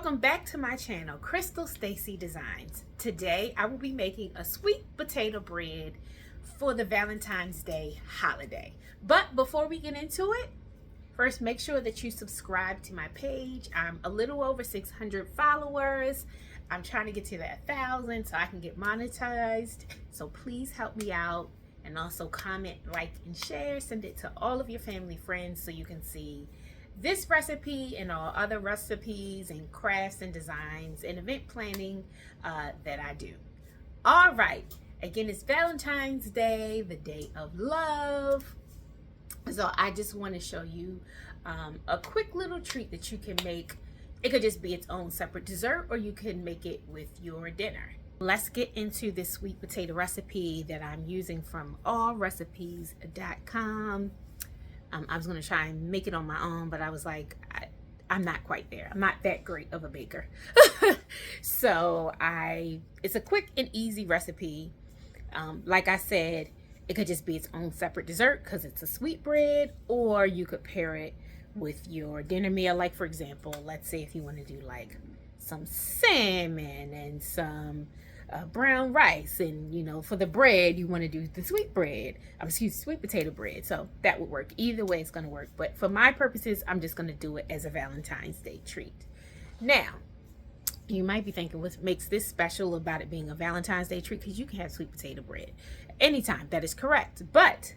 Welcome back to my channel, Crystal Stacy Designs. Today I will be making a sweet potato bread for the Valentine's Day holiday. But before we get into it, first make sure that you subscribe to my page. I'm a little over 600 followers. I'm trying to get to that 1,000 so I can get monetized. So please help me out, and also comment, like, and share. Send it to all of your family, friends, so you can see this recipe and all other recipes and crafts and designs and event planning that I do. All right, again, it's Valentine's Day, the day of love. So I just want to show you a quick little treat that you can make. It could just be its own separate dessert, or you can make it with your dinner. Let's get into this sweet potato recipe that I'm using from allrecipes.com. I was going to try and make it on my own, but I was like, I'm not quite there. I'm not that great of a baker. So it's a quick and easy recipe. Like I said, it could just be its own separate dessert because it's a sweet bread, or you could pair it with your dinner meal. Like, for example, let's say if you want to do like some salmon and some brown rice, and you know, for the bread you want to do the sweet potato bread. So that would work. Either way, it's going to work, but for my purposes, I'm just going to do it as a Valentine's Day treat. Now, you might be thinking, what makes this special about it being a Valentine's Day treat? Because you can have sweet potato bread anytime. That is correct. But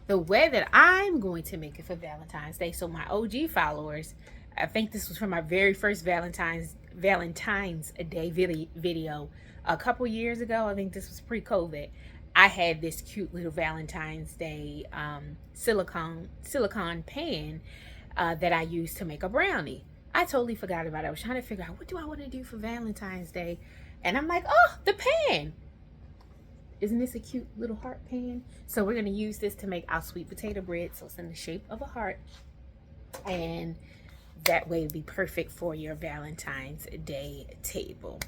the way that I'm going to make it for Valentine's Day, so my OG followers, I think this was from my very first Valentine's Day video a couple years ago. I think this was pre-COVID. I had this cute little Valentine's Day silicone pan that I used to make a brownie. I totally forgot about it. I was trying to figure out, what do I want to do for Valentine's Day? And I'm like, oh, the pan. Isn't this a cute little heart pan? So we're going to use this to make our sweet potato bread. So it's in the shape of a heart. And that way it'd be perfect for your Valentine's Day table.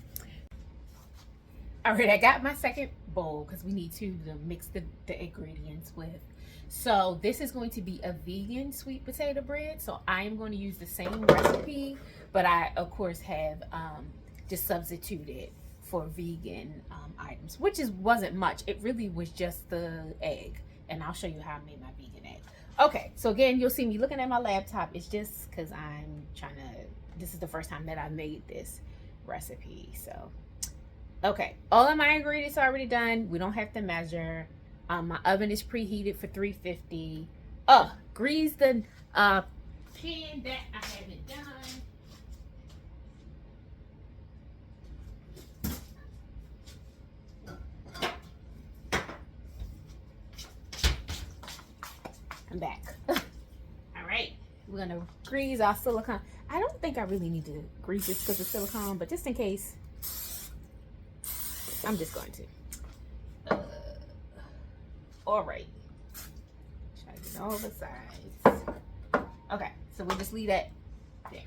All right, I got my second bowl because we need to mix the ingredients with. So this is going to be a vegan sweet potato bread. So I am going to use the same recipe, but I, of course, have just substituted for vegan items, which wasn't much. It really was just the egg. And I'll show you how I made my vegan egg. Okay, so again, you'll see me looking at my laptop. It's just because this is the first time that I made this recipe. So, okay, all of my ingredients are already done. We don't have to measure. My oven is preheated for 350. Grease the pan that I haven't done. I'm back. All right, we're gonna grease our silicone. I don't think I really need to grease this because of silicone, but just in case, I'm just going to. All right, try to get all the sides. Okay, so we'll just leave that there.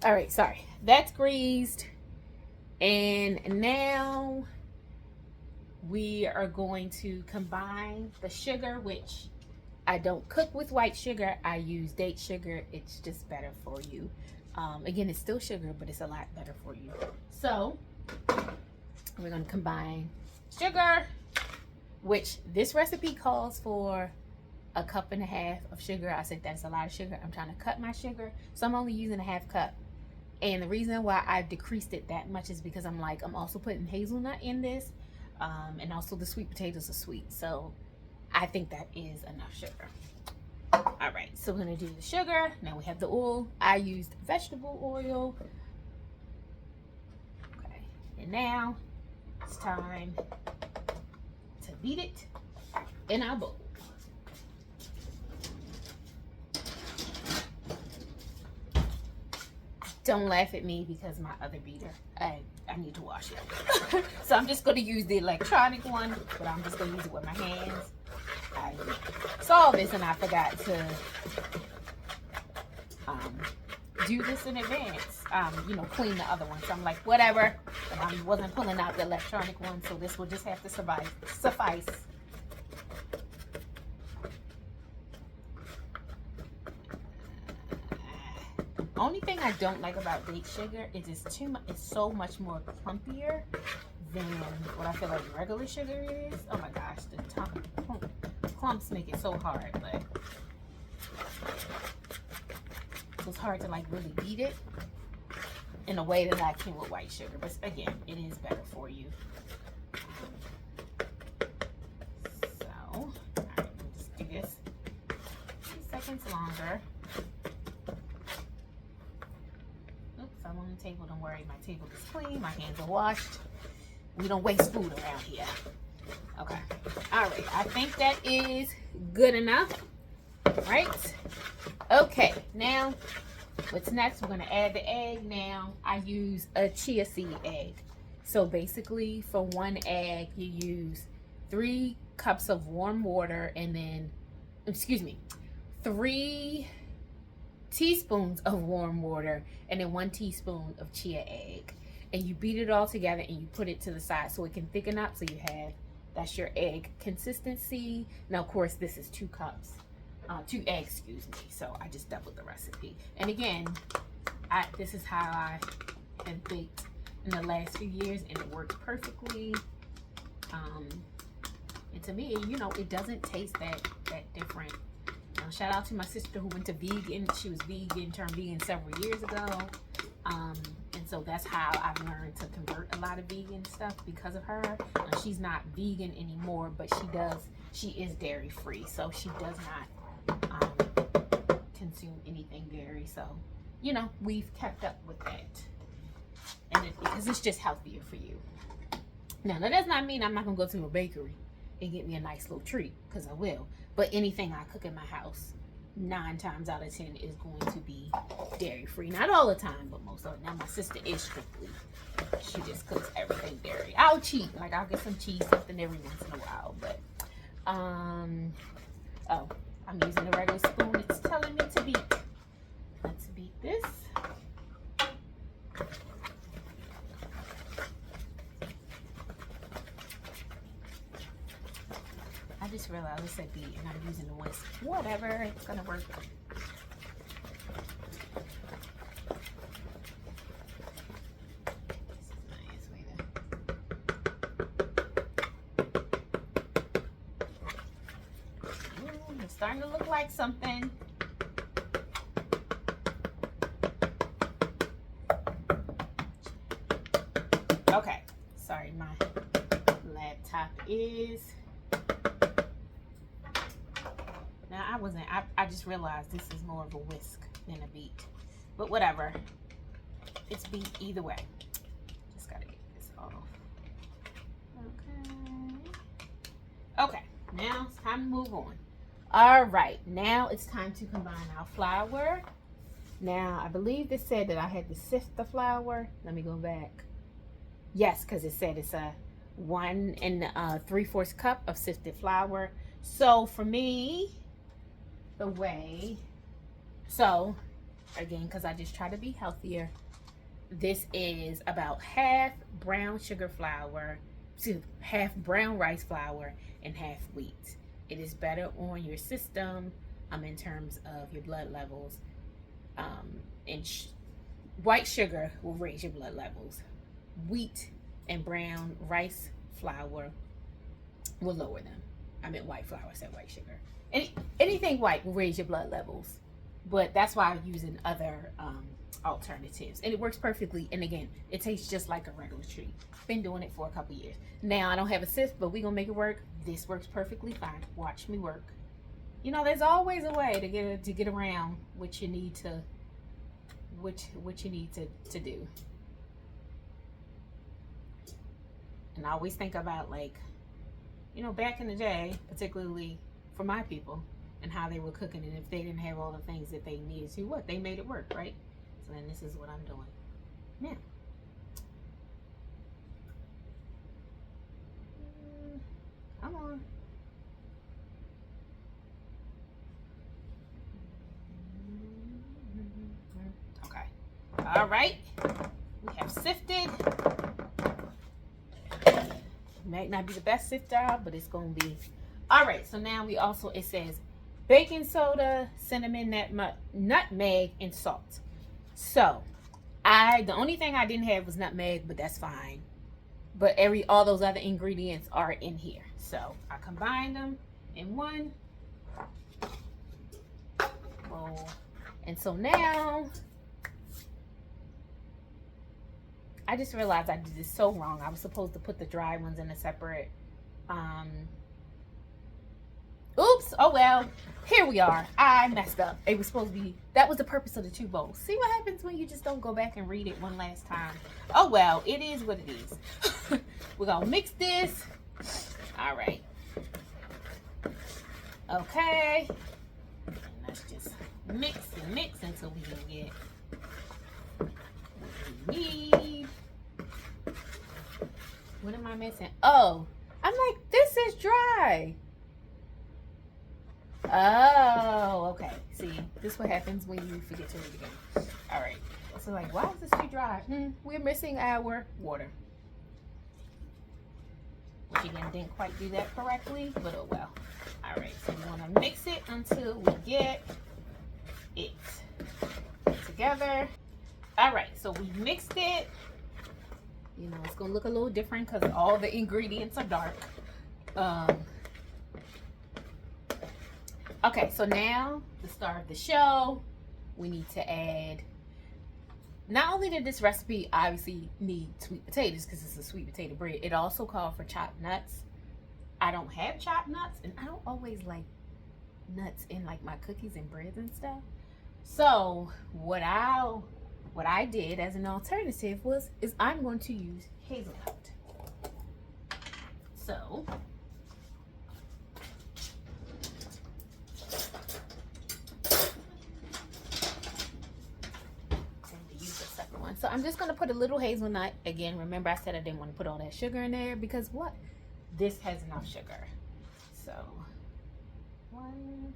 All right, sorry, that's greased, and now we are going to combine the sugar, which I don't cook with white sugar. I use date sugar. It's just better for you. Again, it's still sugar, but it's a lot better for you. So we're going to combine sugar, which this recipe calls for 1.5 cups of sugar. I said that's a lot of sugar. I'm trying to cut my sugar, so I'm only using 1/2 cup. And the reason why I've decreased it that much is because I'm also putting hazelnut in this. And also the sweet potatoes are sweet, so I think that is enough sugar. All right, so we're gonna do the sugar. Now we have the oil. I used vegetable oil. Okay, and now it's time to beat it in our bowl. Don't laugh at me because my other beater, I need to wash it. So I'm just going to use the electronic one, but I'm just going to use it with my hands. I saw this and I forgot to do this in advance, clean the other one. So I'm like, whatever. But I wasn't pulling out the electronic one, so this will just have to suffice. Only thing I don't like about baked sugar is it's too much. It's so much more clumpier than what I feel like regular sugar is. Oh my gosh, the clumps make it so hard. But it's hard to like really beat it in a way that I can with white sugar. But again, it is better for you. So, all right, let me just do this 2 seconds longer. Oops, I'm on the table. Don't worry, my table is clean. My hands are washed. We don't waste food around here. Okay. All right. I think that is good enough. Right? Okay. Now, what's next? We're going to add the egg. Now, I use a chia seed egg. So, basically, for one egg, you use 3 cups of warm water and then, 3 teaspoons of warm water and then 1 teaspoon of chia egg. And you beat it all together and you put it to the side so it can thicken up. So you have, that's your egg consistency. Now, of course, this is 2 cups, 2 eggs, excuse me. So I just doubled the recipe. And again, this is how I have baked in the last few years and it works perfectly. And to me, you know, it doesn't taste that different. Shout out to my sister who went to vegan. She was vegan, turned vegan several years ago. And so that's how I've learned to convert a lot of vegan stuff because of her. She's not vegan anymore, but she is dairy free. So she does not consume anything dairy. So, you know, we've kept up with that. And because it's just healthier for you. Now, that does not mean I'm not going to go to a bakery and get me a nice little treat, because I will. But anything I cook in my house, 9 times out of 10 is going to be dairy free. Not all the time, but most of it. Now my sister is strictly, she just cooks everything dairy. I'll cheat, like I'll get some cheese, something every once in a while. But oh, I'm using a regular spoon. It's telling me to beat. Let's beat this. I just realized it said beat and I'm using the whisk. Whatever, it's gonna work. This is nice way to. It's starting to look like something. Okay, sorry, my laptop is. Now I just realized this is more of a whisk than a beat. But whatever. It's beat either way. Just gotta get this off. Okay, now it's time to move on. Alright, now it's time to combine our flour. Now I believe this said that I had to sift the flour. Let me go back. Yes, because it said it's a 1 3/4 cup of sifted flour. So for me, the way, so again, because I just try to be healthier, this is about half brown sugar flour, half brown rice flour, and half wheat. It is better on your system in terms of your blood levels. And white sugar will raise your blood levels. Wheat and brown rice flour will lower them. I meant white flour, I said white sugar. Anything white will raise your blood levels, but that's why I'm using other alternatives, and it works perfectly. And again, it tastes just like a regular treat. Been doing it for a couple years now. I don't have a sift, but we're gonna make it work. This works perfectly fine. Watch me work. You know, there's always a way to get around what you need to do. And I always think about, like, you know, back in the day, particularly for my people, and how they were cooking, and if they didn't have all the things that they needed to, they made it work, right? So then this is what I'm doing now. Come on. Okay. All right. We have sifted. Might not be the best sifter, but it's gonna be all right. So now we also, it says baking soda, cinnamon, nutmeg, and salt. So the only thing I didn't have was nutmeg, but that's fine. But all those other ingredients are in here. So I combined them in one bowl. And so now I just realized I did this so wrong. I was supposed to put the dry ones in a separate oops, oh well, here we are. I messed up. It was supposed to be, that was the purpose of the 2 bowls. See what happens when you just don't go back and read it one last time. Oh well, it is what it is. We're gonna mix this. All right. Okay. And let's just mix and mix until we can get what we need. What am I missing? Oh, I'm like, this is dry. Oh, okay. See, this is what happens when you forget to read again. All right. So like, why is this too dry? We're missing our water. Which again, didn't quite do that correctly, but oh well. All right. So we want to mix it until we get it together. All right. So we mixed it. You know, it's gonna look a little different because all the ingredients are dark. Okay, so now the star of the show, we need to add, not only did this recipe obviously need sweet potatoes because it's a sweet potato bread, it also called for chopped nuts. I don't have chopped nuts, and I don't always like nuts in like my cookies and breads and stuff. So what I did as an alternative is I'm going to use hazelnut. So So I'm just going to put a little hazelnut. Again, remember I said I didn't want to put all that sugar in there because what? This has enough sugar. So, 1.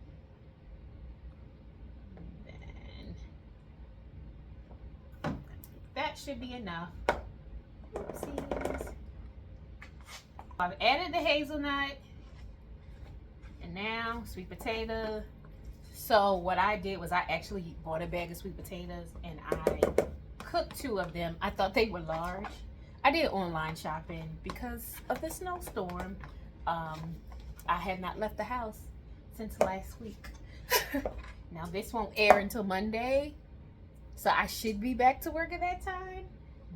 Then, that should be enough. Oopsies. I've added the hazelnut. And now, sweet potato. So what I did was I actually bought a bag of sweet potatoes and I cooked 2 of them. I thought they were large. I did online shopping because of the snowstorm. I had not left the house since last week. Now this won't air until Monday, so I should be back to work at that time.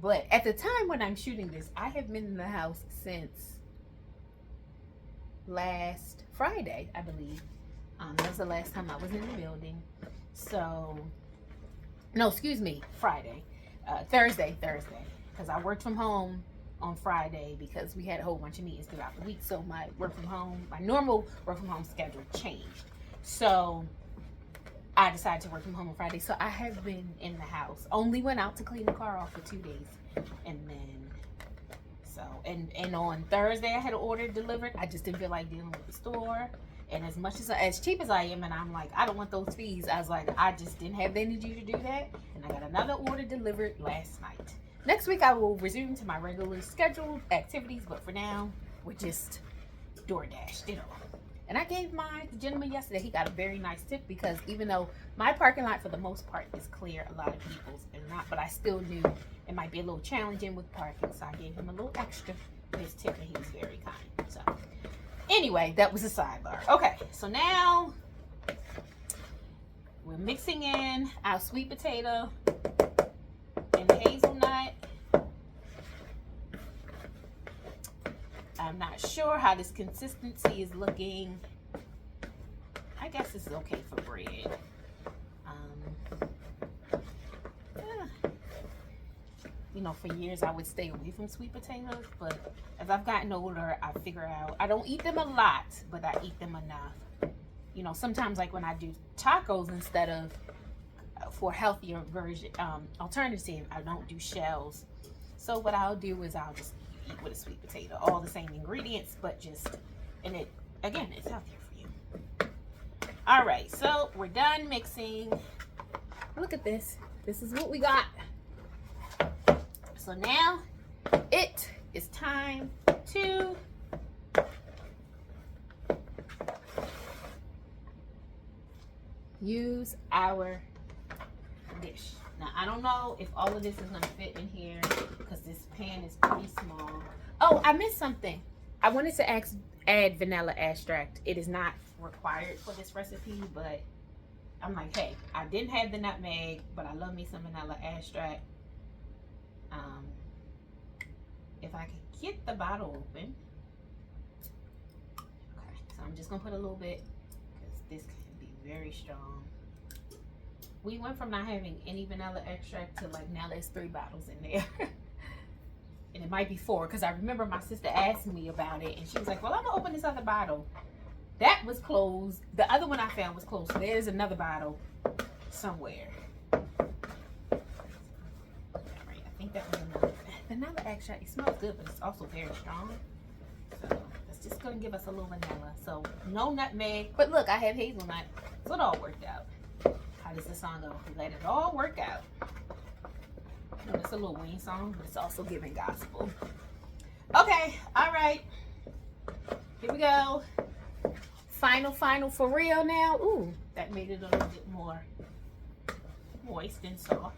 But at the time when I'm shooting this, I have been in the house since last Friday, I believe. That was the last time I was in the building. So, no, excuse me, Friday. Thursday, because I worked from home on Friday because we had a whole bunch of meetings throughout the week. So my normal work from home schedule changed. So I decided to work from home on Friday. So I have been in the house. Only went out to clean the car off for 2 days. And then, and on Thursday I had an order delivered. I just didn't feel like dealing with the store. And as cheap as I am, and I'm like, I don't want those fees. I was like, I just didn't have the energy to do that. And I got another order delivered last night. Next week, I will resume to my regular scheduled activities. But for now, we're just DoorDash, you know. And I gave the gentleman yesterday, he got a very nice tip because even though my parking lot for the most part is clear, a lot of people's are not, but I still knew it might be a little challenging with parking. So I gave him a little extra for his tip and he was very kind. So anyway, that was a sidebar. Okay, so now we're mixing in our sweet potato and the hazelnut. I'm not sure how this consistency is looking. I guess this is okay for bread. You know, for years I would stay away from sweet potatoes, but as I've gotten older, I figure out I don't eat them a lot, but I eat them enough. You know, sometimes like when I do tacos instead of for healthier version alternative, I don't do shells. So what I'll do is I'll just eat with a sweet potato, all the same ingredients, but and it again, it's healthier for you. All right, so we're done mixing. Look at this. This is what we got. So now it is time to use our dish. Now I don't know if all of this is gonna fit in here because this pan is pretty small. Oh, I missed something. I wanted to add vanilla extract. It is not required for this recipe, but I'm like, hey, I didn't have the nutmeg, but I love me some vanilla extract. If I could get the bottle open. Okay, so I'm just gonna put a little bit because this can be very strong. We went from not having any vanilla extract to like now there's 3 bottles in there. And it might be 4 because I remember my sister asked me about it and she was like, well, I'm gonna open this other bottle. That was closed. The other one I found was closed. So there's another bottle somewhere. All right, I think that was enough. Vanilla extract, it smells good, but it's also very strong. So it's just gonna give us a little vanilla. So no nutmeg, but look, I have hazelnut, so it all worked out. How does this song go? Let it all work out. You know, it's a little Wayne song, but it's also giving gospel. Okay, all right. Here we go. Final for real now. Ooh, that made it a little bit more moist and soft.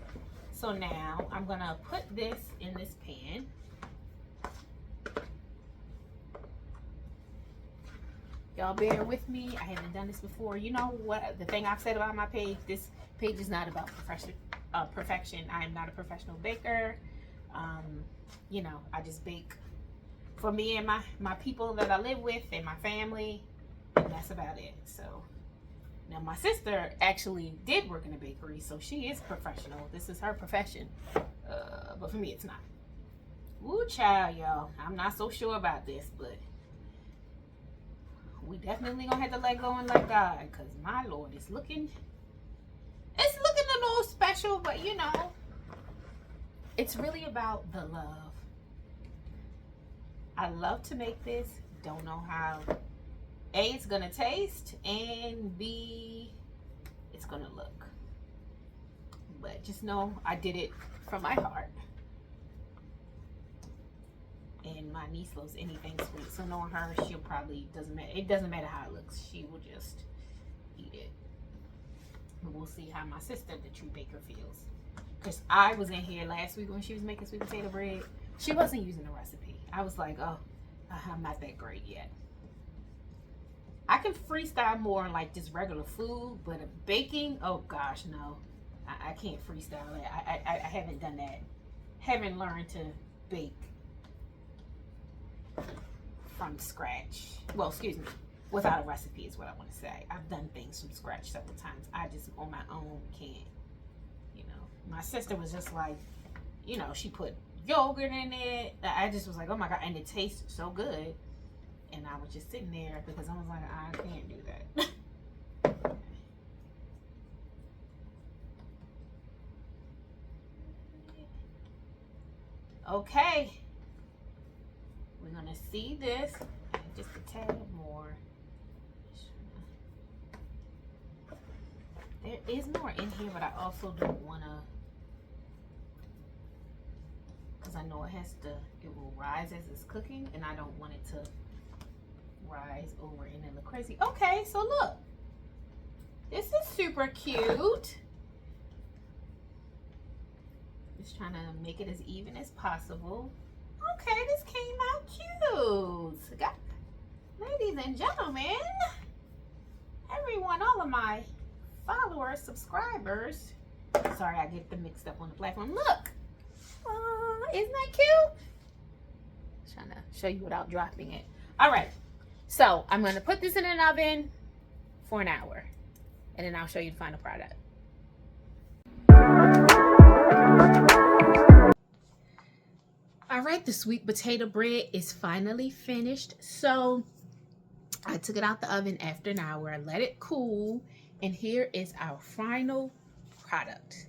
So now I'm gonna put this in this pan. Y'all bear with me. I haven't done this before. You know what? The thing I've said about my page, this page is not about perfection. I am not a professional baker. You know, I just bake for me and my people that I live with and my family, and that's about it. So now my sister actually did work in a bakery, so she is professional. This is her profession, but for me it's not. Woo, child, y'all. I'm not so sure about this, but we definitely gonna have to let go and let God, because my Lord is looking. It's looking a little special, but you know, it's really about the love. I love to make this. Don't know how A, it's gonna taste, and B, it's gonna look. But just know I did it from my heart. And my niece loves anything sweet, so knowing her, she'll probably, it doesn't matter how it looks, she will just eat it. And we'll see how my sister, the true baker, feels. Because I was in here last week when she was making sweet potato bread. She wasn't using the recipe. I was like, oh, I'm not that great yet. I can freestyle more on like just regular food, but baking, oh gosh, no. I can't freestyle it. I haven't done that. Haven't learned to bake from scratch. Well, excuse me, without a recipe is what I want to say. I've done things from scratch several times. I just on my own can't. You know, my sister was just like, you know, she put yogurt in it. I just was like, oh my God, and it tastes so good. And I was just sitting there because I was like, I can't do that. Okay. We're gonna see this just a tad more. There is more in here, but I also don't wanna, because I know it will rise as it's cooking, and I don't want it to rise over and then look crazy. Okay, so look, this is super cute. Just trying to make it as even as possible. Okay, this came out cute. Ladies and gentlemen, everyone, all of my followers, subscribers. Sorry, I get them mixed up on the platform. Look, isn't that cute? Trying to show you without dropping it. All right, so I'm gonna put this in an oven for an hour, and then I'll show you the final product. All right, the sweet potato bread is finally finished. So I took it out the oven after an hour, let it cool, and here is our final product.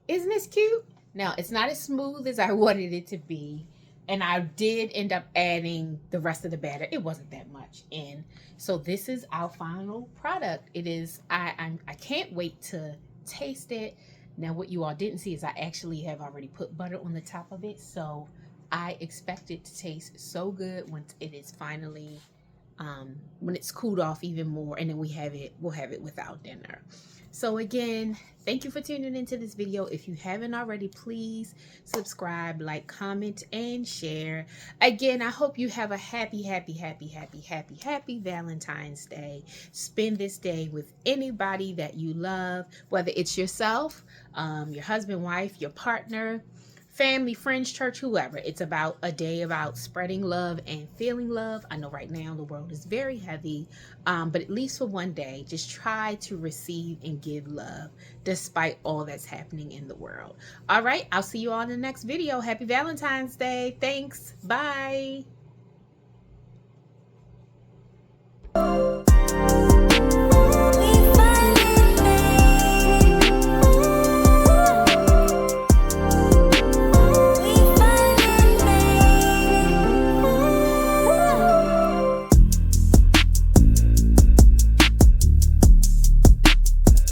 Isn't this cute? Now, it's not as smooth as I wanted it to be, and I did end up adding the rest of the batter. It wasn't that much in. So this is our final product. It is, I can't wait to taste it. Now, what you all didn't see is I actually have already put butter on the top of it, so I expect it to taste so good once it is finally when it's cooled off even more, and then we'll have it without dinner. So again, thank you for tuning into this video. If you haven't already, please subscribe, like, comment, and share. Again, I hope you have a happy, happy, happy, happy, happy, happy Valentine's Day. Spend this day with anybody that you love, whether it's yourself, your husband, wife, your partner, family, friends, church, whoever. It's about a day about spreading love and feeling love. I know right now the world is very heavy, but at least for one day, just try to receive and give love despite all that's happening in the world. All right, I'll see you all in the next video. Happy Valentine's Day. Thanks. Bye.